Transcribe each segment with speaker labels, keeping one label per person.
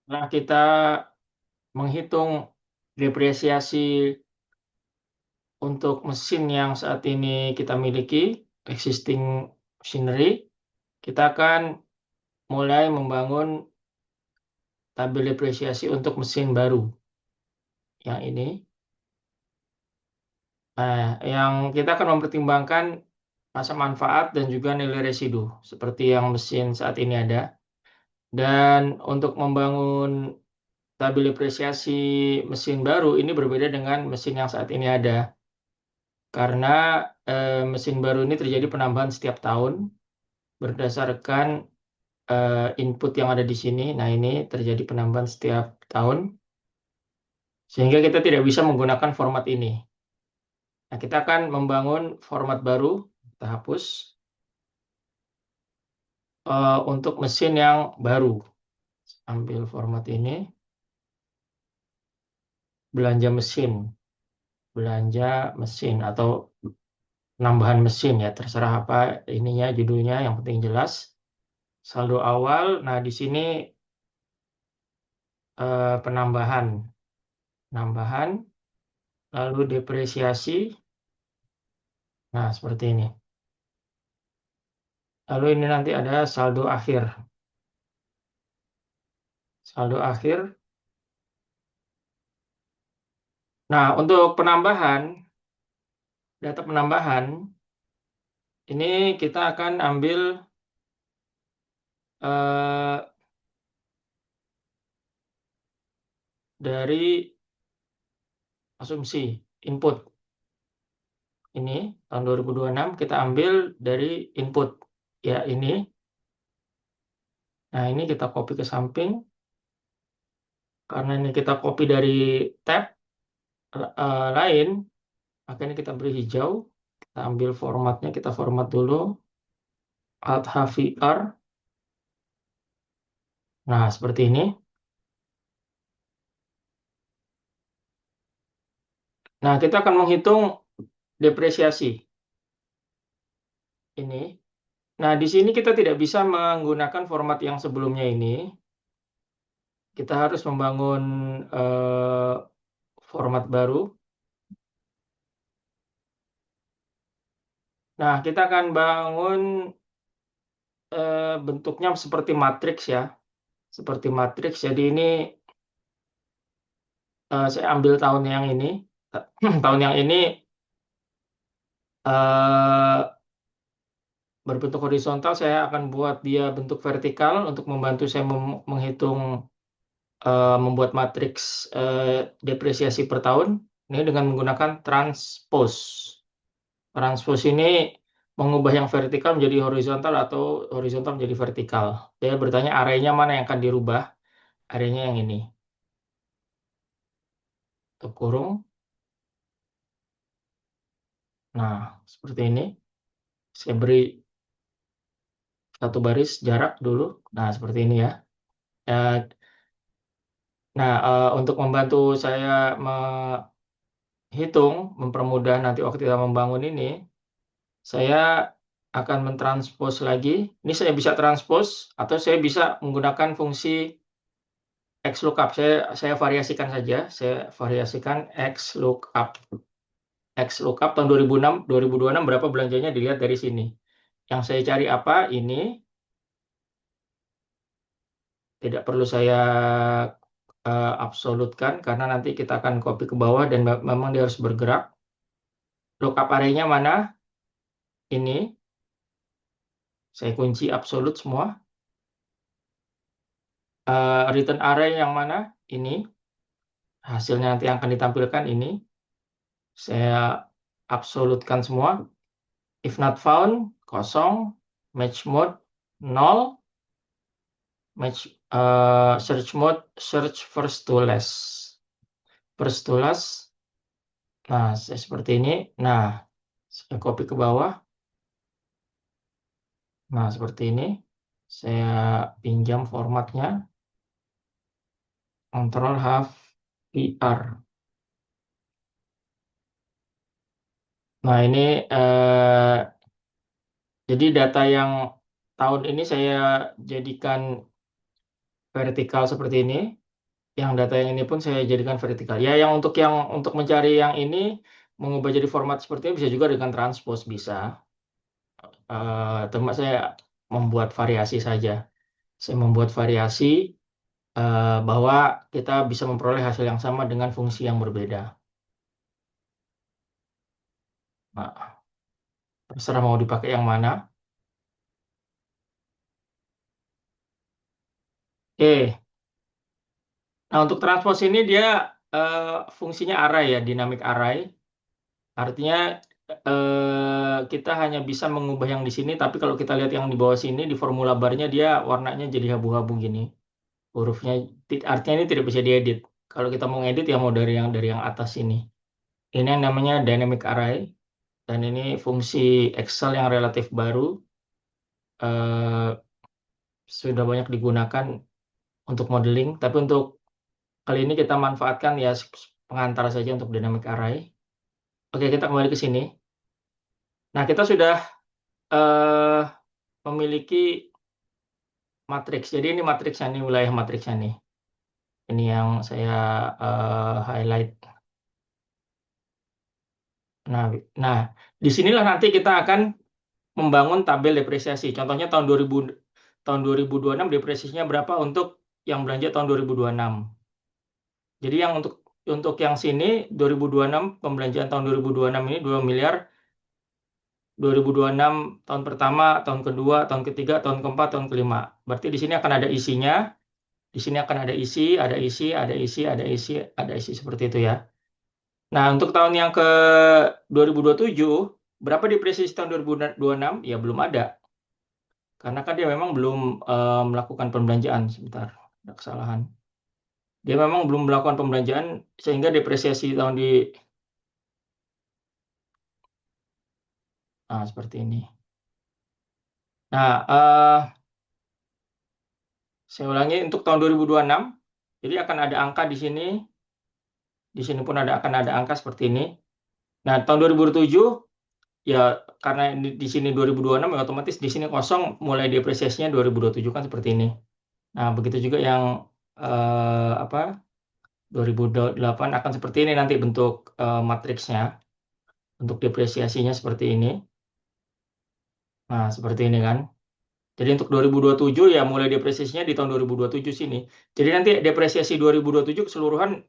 Speaker 1: Nah, kita menghitung depresiasi untuk mesin yang saat ini kita miliki, existing machinery, kita akan mulai membangun tabel depresiasi untuk mesin baru. Yang ini. Nah, yang kita akan mempertimbangkan masa manfaat dan juga nilai residu, seperti yang mesin saat ini ada. Dan untuk membangun tabel depresiasi mesin baru ini berbeda dengan mesin yang saat ini ada. Karena mesin baru ini terjadi penambahan setiap tahun berdasarkan input yang ada di sini. Nah, ini terjadi penambahan setiap tahun. Sehingga kita tidak bisa menggunakan format ini. Nah, kita akan membangun format baru. Kita hapus. Untuk mesin yang baru. Ambil format ini. Belanja mesin. Belanja mesin atau penambahan mesin ya. Terserah apa ininya, judulnya. Yang penting jelas. Saldo awal. Nah, di sini penambahan. Penambahan. Lalu depresiasi. Nah, seperti ini. Lalu ini nanti ada saldo akhir. Saldo akhir. Nah, untuk penambahan, data penambahan, ini kita akan ambil dari asumsi input. Ini tahun 2026 kita ambil dari input. Ya, ini. Nah, ini kita copy ke samping. Karena ini kita copy dari tab lain, makanya kita beri hijau. Kita ambil formatnya, kita format dulu. Alt HVR. Nah, seperti ini. Nah, kita akan menghitung depresiasi. Ini. Nah, di sini kita tidak bisa menggunakan format yang sebelumnya ini. Kita harus membangun format baru. Nah, kita akan bangun bentuknya seperti matriks ya. Seperti matriks. Jadi ini saya ambil tahun yang ini. Tahun yang ini berbentuk horizontal, saya akan buat dia bentuk vertikal untuk membantu saya menghitung membuat matriks depresiasi per tahun. Ini dengan menggunakan transpose. Transpose ini mengubah yang vertikal menjadi horizontal atau horizontal menjadi vertikal. Saya bertanya arenya mana yang akan dirubah. Arenya yang ini. Tutup kurung. Nah, seperti ini. Saya beri satu baris jarak dulu. Nah, seperti ini ya. Nah, untuk membantu saya menghitung, mempermudah nanti waktu kita membangun ini, saya akan mentranspose lagi. Ini saya bisa transpose atau saya bisa menggunakan fungsi XLOOKUP. Saya variasikan saja. Saya variasikan XLOOKUP. XLOOKUP tahun 2006, 2026 berapa belanjanya dilihat dari sini. Yang saya cari apa? Ini. Tidak perlu saya absolutkan karena nanti kita akan copy ke bawah dan memang dia harus bergerak. Lookup array-nya mana? Ini. Saya kunci absolut semua. Return array yang mana? Ini. Hasilnya nanti yang akan ditampilkan ini. Saya absolutkan semua. If not found, kosong. Match mode, 0. Match search mode, search first to last. First to last. Nah, saya seperti ini. Nah, saya copy ke bawah. Nah, seperti ini. Saya pinjam formatnya. Ctrl H VR. Nah, ini jadi data yang tahun ini saya jadikan vertikal seperti ini. Yang data yang ini pun saya jadikan vertikal. Ya, yang untuk mencari yang ini mengubah jadi format seperti ini bisa juga dengan transpose bisa. Cuma saya membuat variasi saja. Saya membuat variasi bahwa kita bisa memperoleh hasil yang sama dengan fungsi yang berbeda. Nah, terserah mau dipakai yang mana. Oke. Nah, untuk transpose ini dia fungsinya array ya, dynamic array. Artinya kita hanya bisa mengubah yang di sini, tapi kalau kita lihat yang di bawah sini di formula barnya dia warnanya jadi abu-abu gini. Hurufnya artinya ini tidak bisa diedit. Kalau kita mau ngedit ya mau dari yang atas ini. Ini yang namanya dynamic array dan ini fungsi Excel yang relatif baru, eh, sudah banyak digunakan untuk modeling, tapi untuk kali ini kita manfaatkan ya pengantar saja untuk dynamic array. Oke, kita kembali ke sini. Nah, kita sudah eh, memiliki matriks. Jadi ini matriksnya, ini wilayah matriksnya nih. Ini yang saya highlight. Nah, nah, disinilah nanti kita akan membangun tabel depresiasi. Contohnya tahun 2026 depresiasinya berapa untuk yang belanja tahun 2026. Jadi yang untuk yang sini 2026 pembelanjaan tahun 2026 ini 2 miliar 2026 tahun pertama, tahun kedua, tahun ketiga, tahun keempat, tahun kelima. Berarti di sini akan ada isinya. Di sini akan ada isi, ada isi, ada isi, ada isi, ada isi seperti itu ya. Nah, untuk tahun yang ke 2027, berapa depresiasi tahun 2026? Ya belum ada. Karena kan dia memang belum melakukan pembelanjaan. Sebentar, ada kesalahan. Dia memang belum melakukan pembelanjaan sehingga depresiasi tahun di seperti ini. Nah, saya ulangi untuk tahun 2026. Jadi akan ada angka di sini. Di sini pun akan ada angka seperti ini. Nah, tahun 2007 ya karena di sini 2026 ya otomatis di sini kosong mulai depresiasinya 2027 kan seperti ini. Nah, begitu juga yang 2008 akan seperti ini nanti bentuk matriksnya. Untuk depresiasinya seperti ini. Nah, seperti ini kan. Jadi untuk 2027 ya mulai depresiasinya di tahun 2027 sini. Jadi nanti depresiasi 2027 keseluruhan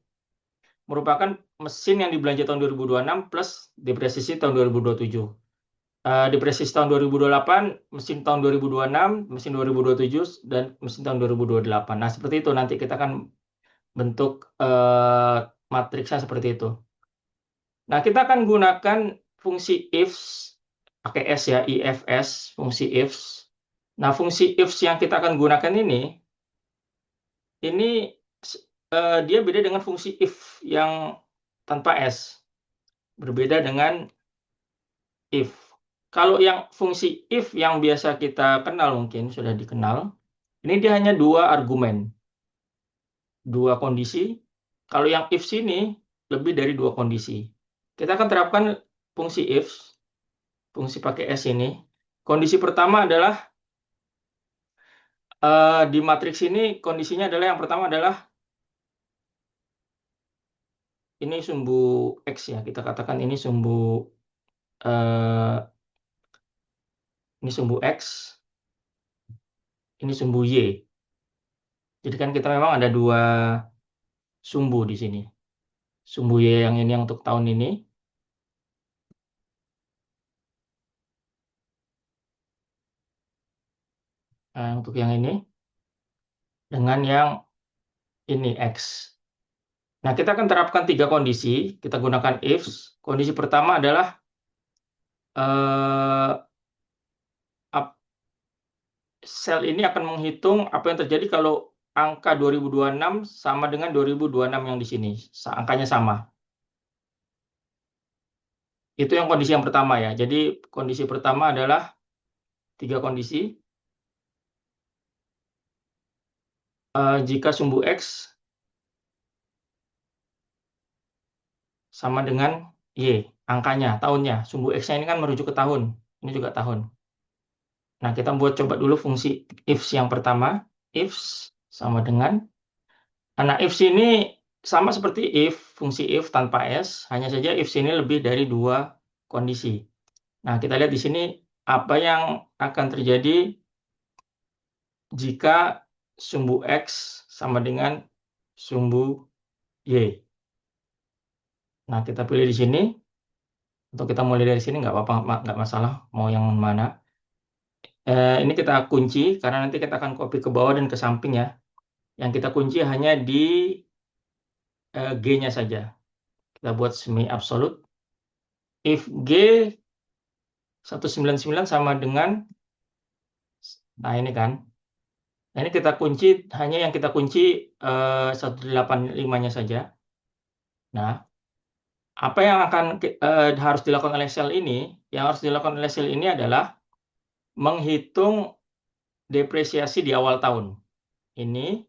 Speaker 1: merupakan mesin yang dibelanja tahun 2026 plus depresiasi tahun 2027. Depresiasi tahun 2028, mesin tahun 2026, mesin 2027, dan mesin tahun 2028. Nah, seperti itu nanti kita akan bentuk matriksnya seperti itu. Nah, kita akan gunakan fungsi ifs, pakai S ya, ifs, fungsi ifs. Nah, fungsi ifs yang kita akan gunakan ini dia beda dengan fungsi if yang tanpa S. Berbeda dengan if. Kalau yang fungsi if yang biasa kita kenal mungkin sudah dikenal, ini dia hanya dua argumen, dua kondisi. Kalau yang if sini lebih dari dua kondisi. Kita akan terapkan fungsi if, fungsi pakai S ini. Kondisi pertama adalah di matriks ini kondisinya adalah yang pertama adalah ini sumbu X ya, kita katakan eh, ini sumbu X, ini sumbu Y. Jadi kan kita memang ada dua sumbu di sini. Sumbu Y yang ini yang untuk tahun ini. Nah, untuk yang ini. Dengan yang ini X. Nah, kita akan terapkan tiga kondisi. Kita gunakan ifs. Kondisi pertama adalah eh, sel ini akan menghitung apa yang terjadi kalau angka 2026 sama dengan 2026 yang di sini. Angkanya sama. Itu yang kondisi yang pertama ya. Jadi kondisi pertama adalah tiga kondisi. Jika sumbu X sama dengan Y, angkanya, tahunnya. Sumbu X-nya ini kan merujuk ke tahun. Ini juga tahun. Nah, kita buat coba dulu fungsi ifs yang pertama. Ifs sama dengan, nah if sini sama seperti if, fungsi if tanpa s, hanya saja if sini lebih dari 2 kondisi. Nah, kita lihat di sini apa yang akan terjadi jika sumbu X sama dengan sumbu Y. Nah, kita pilih di sini. Untuk kita mulai dari sini nggak apa-apa, nggak masalah mau yang mana. Ini kita kunci karena nanti kita akan copy ke bawah dan ke samping ya. Yang kita kunci hanya di G-nya saja. Kita buat semi absolute. If G 199 sama dengan, nah ini kan. Nah, ini kita kunci, hanya yang kita kunci 185-nya saja. Nah, apa yang akan harus dilakukan oleh sel ini? Yang harus dilakukan oleh sel ini adalah menghitung depresiasi di awal tahun. Ini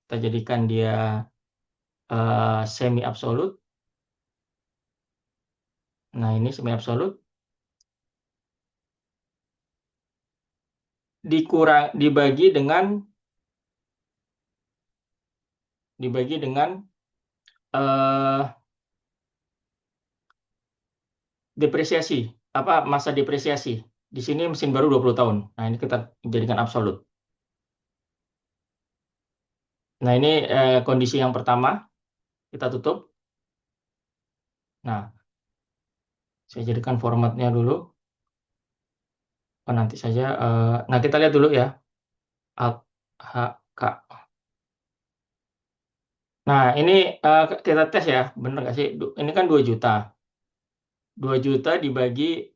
Speaker 1: kita jadikan dia semi absolute. Nah, ini semi absolute. Dibagi dengan depresiasi, masa depresiasi. Di sini mesin baru 20 tahun. Nah, ini kita jadikan absolut. Nah, ini kondisi yang pertama. Kita tutup. Nah, saya jadikan formatnya dulu. Nanti saja. Nah, kita lihat dulu ya. Alt H K. Nah, ini kita tes ya. Bener nggak sih? Ini kan 2 juta. 2 juta dibagi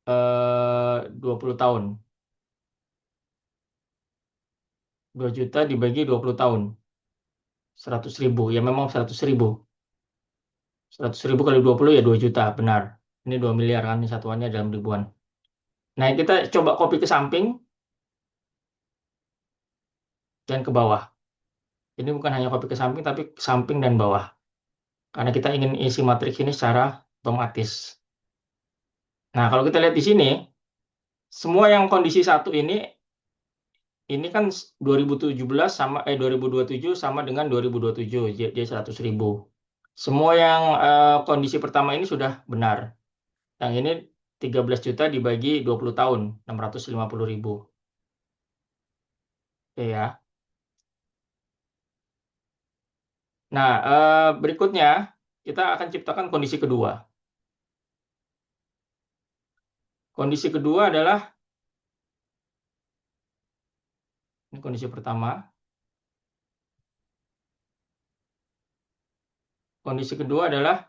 Speaker 1: 20 tahun. 2 juta dibagi 20 tahun. 100.000. Ya memang 100.000. 100.000 kali 20 ya 2 juta. Benar. Ini 2 miliar kan. Ini satuannya dalam ribuan. Nah, kita coba copy ke samping dan ke bawah. Ini bukan hanya copy ke samping, tapi ke samping dan bawah. Karena kita ingin isi matriks ini secara otomatis. Nah, kalau kita lihat di sini, semua yang kondisi 1 ini kan 2017 sama 2027 sama dengan 2027, jadi 100.000. Semua yang kondisi pertama ini sudah benar. Yang ini 13 juta dibagi 20 tahun, 650.000. Oke ya. Nah, berikutnya kita akan ciptakan kondisi kedua. Kondisi kedua adalah, ini kondisi pertama. Kondisi kedua adalah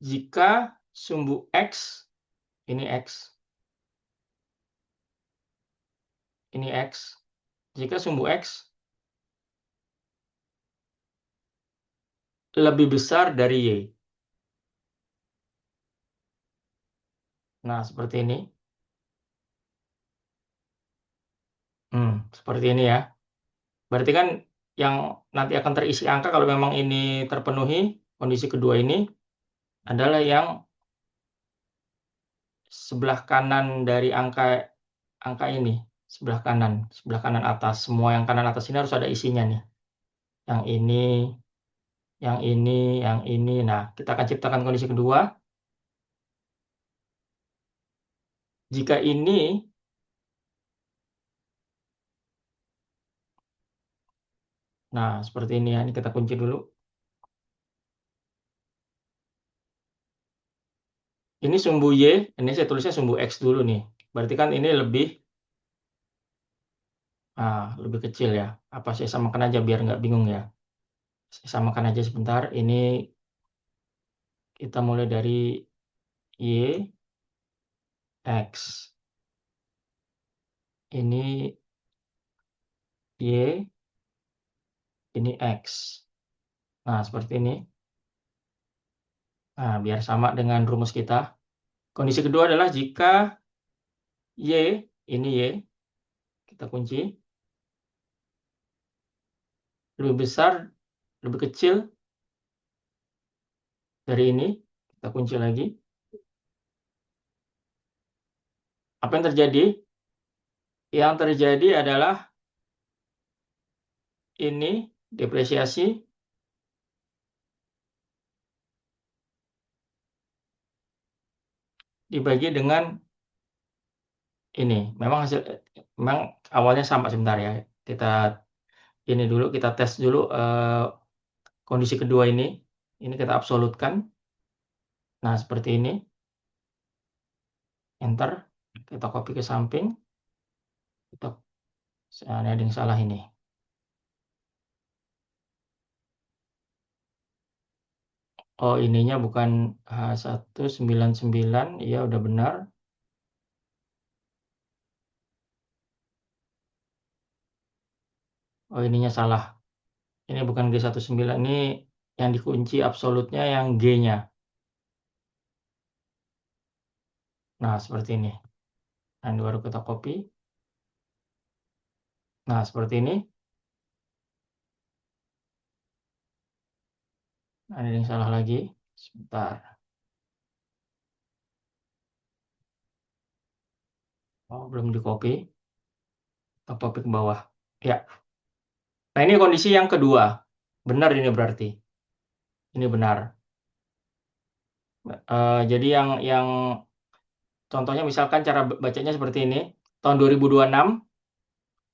Speaker 1: jika sumbu X, ini X, ini X, jika sumbu X lebih besar dari Y. Nah, seperti ini. Seperti ini ya. Berarti kan yang nanti akan terisi angka kalau memang ini terpenuhi, kondisi kedua ini adalah yang sebelah kanan dari angka ini, sebelah kanan atas. Semua yang kanan atas ini harus ada isinya nih. Yang ini, yang ini, yang ini. Nah, kita akan ciptakan kondisi kedua. Jika ini, nah seperti ini ya, ini kita kunci dulu. Ini sumbu Y, ini saya tulisnya sumbu X dulu nih. Berarti kan ini lebih kecil ya. Apa saya samakan aja biar nggak bingung ya. Saya samakan aja sebentar. Ini kita mulai dari Y, X. Ini Y, ini X. Nah, seperti ini. Nah, biar sama dengan rumus kita. Kondisi kedua adalah jika Y, ini Y, kita kunci, lebih besar, lebih kecil dari ini, kita kunci lagi. Apa yang terjadi? Yang terjadi adalah ini depresiasi dibagi dengan ini. Memang awalnya sama sebentar ya. Kita ini dulu, kita tes dulu kondisi kedua ini. Ini kita absolutkan. Nah, seperti ini. Enter. Kita copy ke samping. Ada yang salah ini. Oh, ininya bukan H199. Iya, udah benar. Oh, ininya salah. Ini bukan G19. Ini yang dikunci absolutnya yang G-nya. Nah, seperti ini. Nah, ini baru kita copy. Nah, seperti ini. Ada yang salah lagi. Sebentar. Oh, belum di copy. Kita copy ke bawah. Ya. Nah, ini kondisi yang kedua. Benar ini berarti. Ini benar. Jadi yang contohnya misalkan cara bacanya seperti ini. Tahun 2026,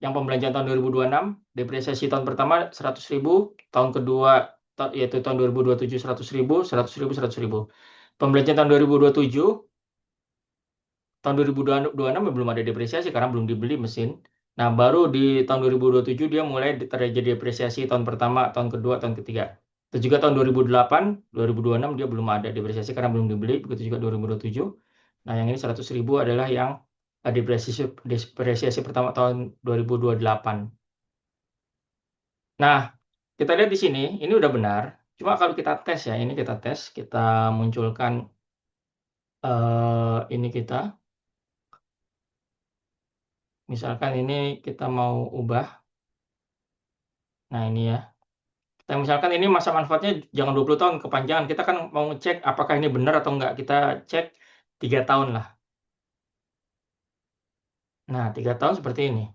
Speaker 1: yang pembelanjaan tahun 2026, depresiasi tahun pertama 100.000, tahun kedua yaitu tahun 2027 100.000, 100.000, 100.000. Pembelanjaan tahun 2027, tahun 2026 belum ada depresiasi karena belum dibeli mesin. Nah, baru di tahun 2027 dia mulai terjadi depresiasi tahun pertama, tahun kedua, tahun ketiga. Terus juga tahun 2008, 2026 dia belum ada depresiasi karena belum dibeli, begitu juga 2027. Nah, yang ini 100.000 adalah yang depresiasi pertama tahun 2028. Nah, kita lihat di sini, ini udah benar. Cuma kalau kita tes ya, ini kita tes, kita munculkan ini kita, misalkan ini kita mau ubah. Nah, ini ya. Kita misalkan ini masa manfaatnya jangan 20 tahun, kepanjangan. Kita kan mau ngecek apakah ini benar atau enggak. Kita cek 3 tahun lah. Nah, 3 tahun seperti ini.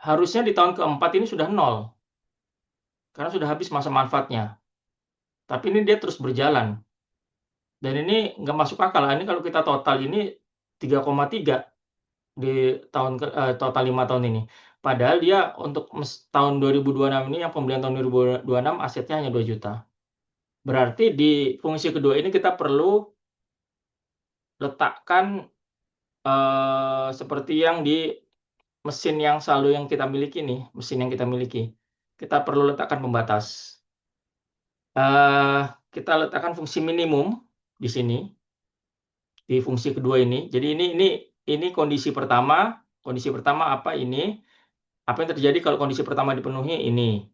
Speaker 1: Harusnya di tahun keempat ini sudah nol. Karena sudah habis masa manfaatnya. Tapi ini dia terus berjalan. Dan ini nggak masuk akal. Ini kalau kita total ini 3,3 di total 5 tahun ini. Padahal dia untuk tahun 2026 ini, yang pembelian tahun 2026 asetnya hanya 2 juta. Berarti di fungsi kedua ini kita perlu letakkan seperti yang di mesin yang saldo yang kita miliki nih, mesin yang kita miliki. Kita perlu letakkan pembatas. Kita letakkan fungsi minimum di sini, di fungsi kedua ini. Jadi ini kondisi pertama. Kondisi pertama apa ini? Apa yang terjadi kalau kondisi pertama dipenuhi ini?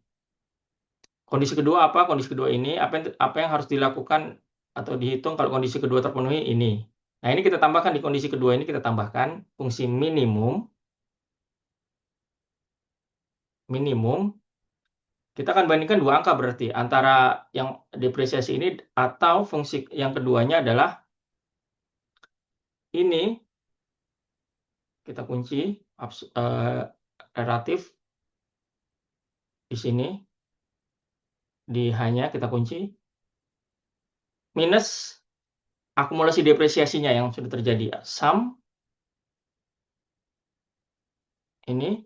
Speaker 1: Kondisi kedua apa? Kondisi kedua ini apa yang harus dilakukan atau dihitung kalau kondisi kedua terpenuhi ini? Nah, ini kita tambahkan di kondisi kedua ini, kita tambahkan fungsi minimum. Kita akan bandingkan dua angka berarti antara yang depresiasi ini atau fungsi yang keduanya adalah ini. Kita kunci relatif di sini, di hanya kita kunci minus akumulasi depresiasinya yang sudah terjadi, sum ini.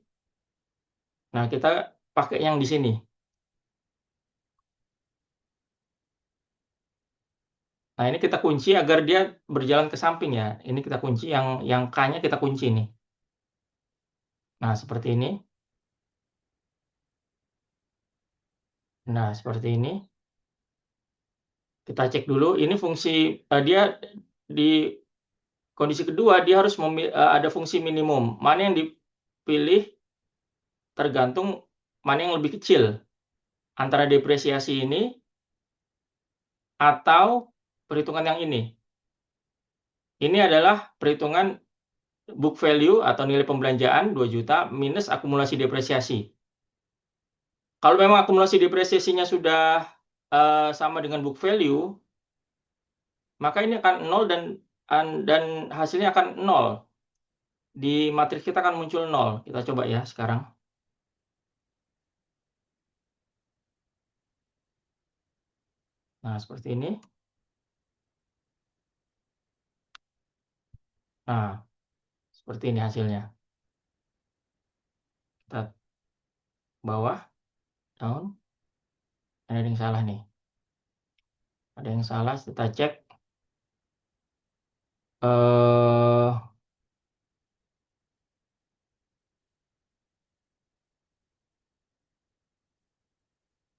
Speaker 1: Nah, kita pakai yang di sini. Nah, ini kita kunci agar dia berjalan ke samping ya. Ini kita kunci yang K-nya kita kunci nih. Nah, seperti ini. Nah, seperti ini. Kita cek dulu. Ini fungsi dia di kondisi kedua dia harus ada fungsi minimum. Mana yang dipilih tergantung mana yang lebih kecil antara depresiasi ini atau perhitungan yang ini. Ini adalah perhitungan book value atau nilai pembelanjaan 2 juta minus akumulasi depresiasi. Kalau memang akumulasi depresiasinya sudah sama dengan book value, maka ini akan nol dan hasilnya akan nol. Di matriks kita akan muncul nol. Kita coba ya sekarang. Nah, seperti ini. Nah, seperti ini hasilnya. Kita bawah, down. Ada yang salah nih. Ada yang salah, kita cek.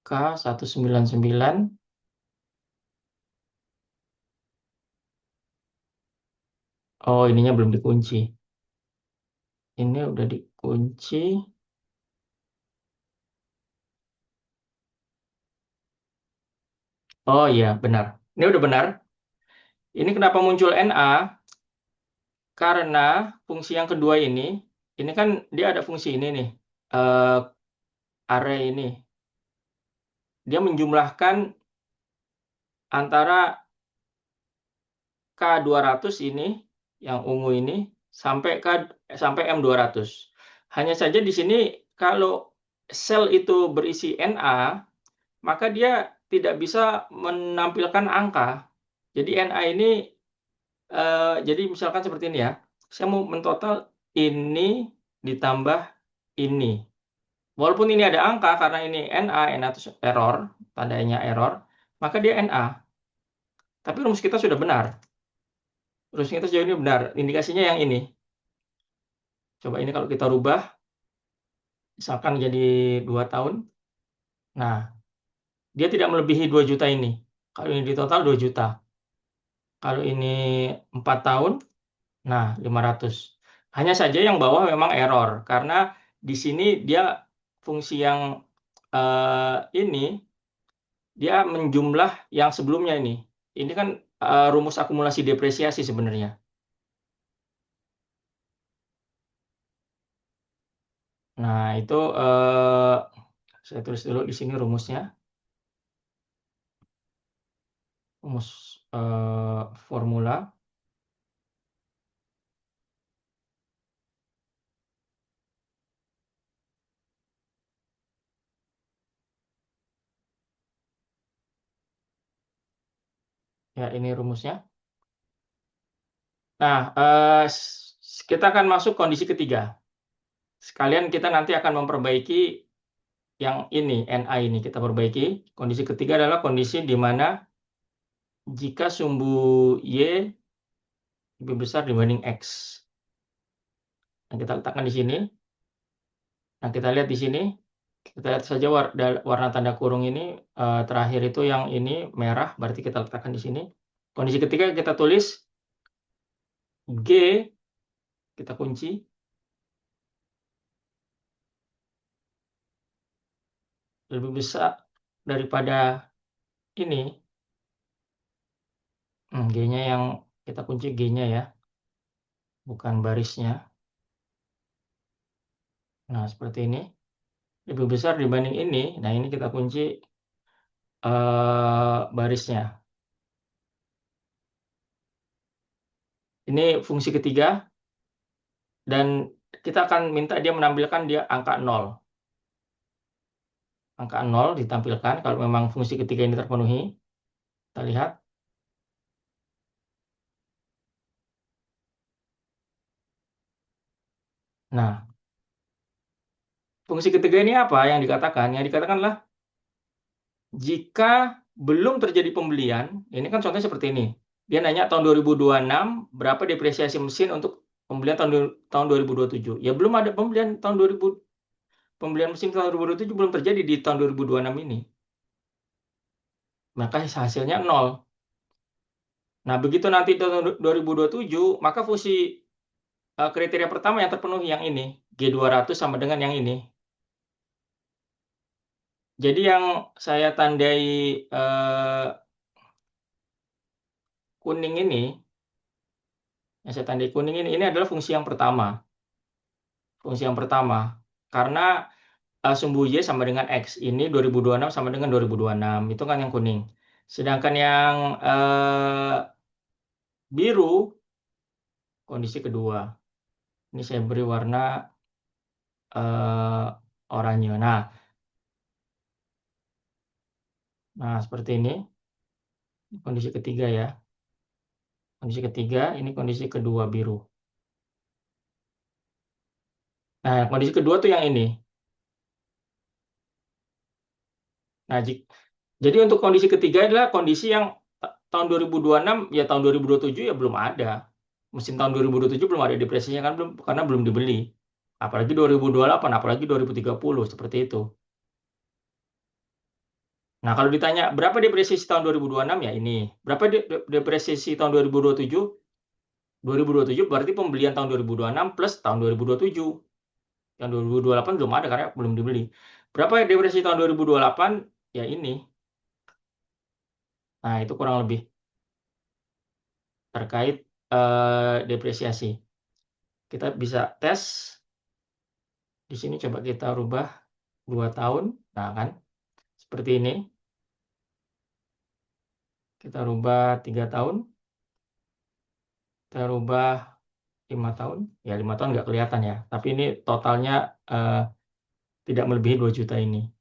Speaker 1: K199. Oh, ininya belum dikunci. Ini udah dikunci. Oh iya, benar. Ini udah benar. Ini kenapa muncul NA? Karena fungsi yang kedua ini kan dia ada fungsi ini nih, eh, array ini. Dia menjumlahkan antara K200 ini, yang ungu ini, sampai M200. Hanya saja di sini kalau sel itu berisi NA, maka dia tidak bisa menampilkan angka. Jadi NA ini, jadi misalkan seperti ini ya, saya mau mentotal ini ditambah ini. Walaupun ini ada angka, karena ini NA itu error, tandanya error, maka dia NA. Tapi rumus kita sudah benar. Rumus kita sejauh ini benar. Indikasinya yang ini. Coba ini kalau kita rubah, misalkan jadi 2 tahun. Nah, dia tidak melebihi 2 juta ini. Kalau ini di total 2 juta. Kalau ini 4 tahun, nah 500. Hanya saja yang bawah memang error. Karena di sini dia fungsi yang ini, dia menjumlah yang sebelumnya ini. Ini kan rumus akumulasi depresiasi sebenarnya. Nah, itu saya tulis dulu di sini rumusnya. Rumus formula. Ya, ini rumusnya. Nah, kita akan masuk kondisi ketiga. Sekalian kita nanti akan memperbaiki yang ini, NA ini kita perbaiki. Kondisi ketiga adalah kondisi di mana jika sumbu Y lebih besar dibanding X. Nah, kita letakkan di sini. Nah, kita lihat di sini. Kita lihat saja warna tanda kurung ini, terakhir itu yang ini merah, berarti kita letakkan di sini. Kondisi ketiga kita tulis G, kita kunci. Lebih besar daripada ini. G-nya yang kita kunci, G-nya ya, bukan barisnya. Nah, seperti ini. Lebih besar dibanding ini. Nah, ini kita kunci barisnya. Ini fungsi ketiga. Dan kita akan minta dia menampilkan dia angka 0. Angka 0 ditampilkan kalau memang fungsi ketiga ini terpenuhi. Kita lihat. Nah, fungsi ketiga ini apa yang dikatakan? Yang dikatakan adalah jika belum terjadi pembelian, ini kan contohnya seperti ini. Dia nanya tahun 2026 berapa depresiasi mesin untuk pembelian tahun 2027. Ya belum ada pembelian pembelian mesin tahun 2027 belum terjadi di tahun 2026 ini. Maka hasilnya 0. Nah, begitu nanti tahun 2027, maka fungsi kriteria pertama yang terpenuhi yang ini, G200 sama dengan yang ini. Jadi yang saya tandai kuning ini, yang saya tandai kuning ini adalah fungsi yang pertama. Fungsi yang pertama. Karena sumbu Y sama dengan X. Ini 2026 sama dengan 2026. Itu kan yang kuning. Sedangkan yang biru, kondisi kedua. Ini saya beri warna oranye. Nah, seperti ini. Kondisi ketiga ya. Kondisi ketiga, ini kondisi kedua biru. Nah, kondisi kedua tuh yang ini. Nah, jadi untuk kondisi ketiga adalah kondisi yang tahun 2026 ya tahun 2027 ya belum ada. Mesin tahun 2027 belum ada depresinya kan belum karena belum dibeli. Apalagi 2028, apalagi 2030 seperti itu. Nah, kalau ditanya berapa depresiasi tahun 2026 ya ini. Berapa depresiasi tahun 2027? 2027 berarti pembelian tahun 2026 plus tahun 2027. Yang 2028 belum ada karena belum dibeli. Berapa depresiasi tahun 2028? Ya ini. Nah, itu kurang lebih terkait depresiasi. Kita bisa tes. Di sini coba kita rubah 2 tahun. Nah, kan seperti ini. Kita rubah 3 tahun. Kita rubah 5 tahun. Ya, 5 tahun nggak kelihatan ya. Tapi ini totalnya tidak melebihi 2 juta ini.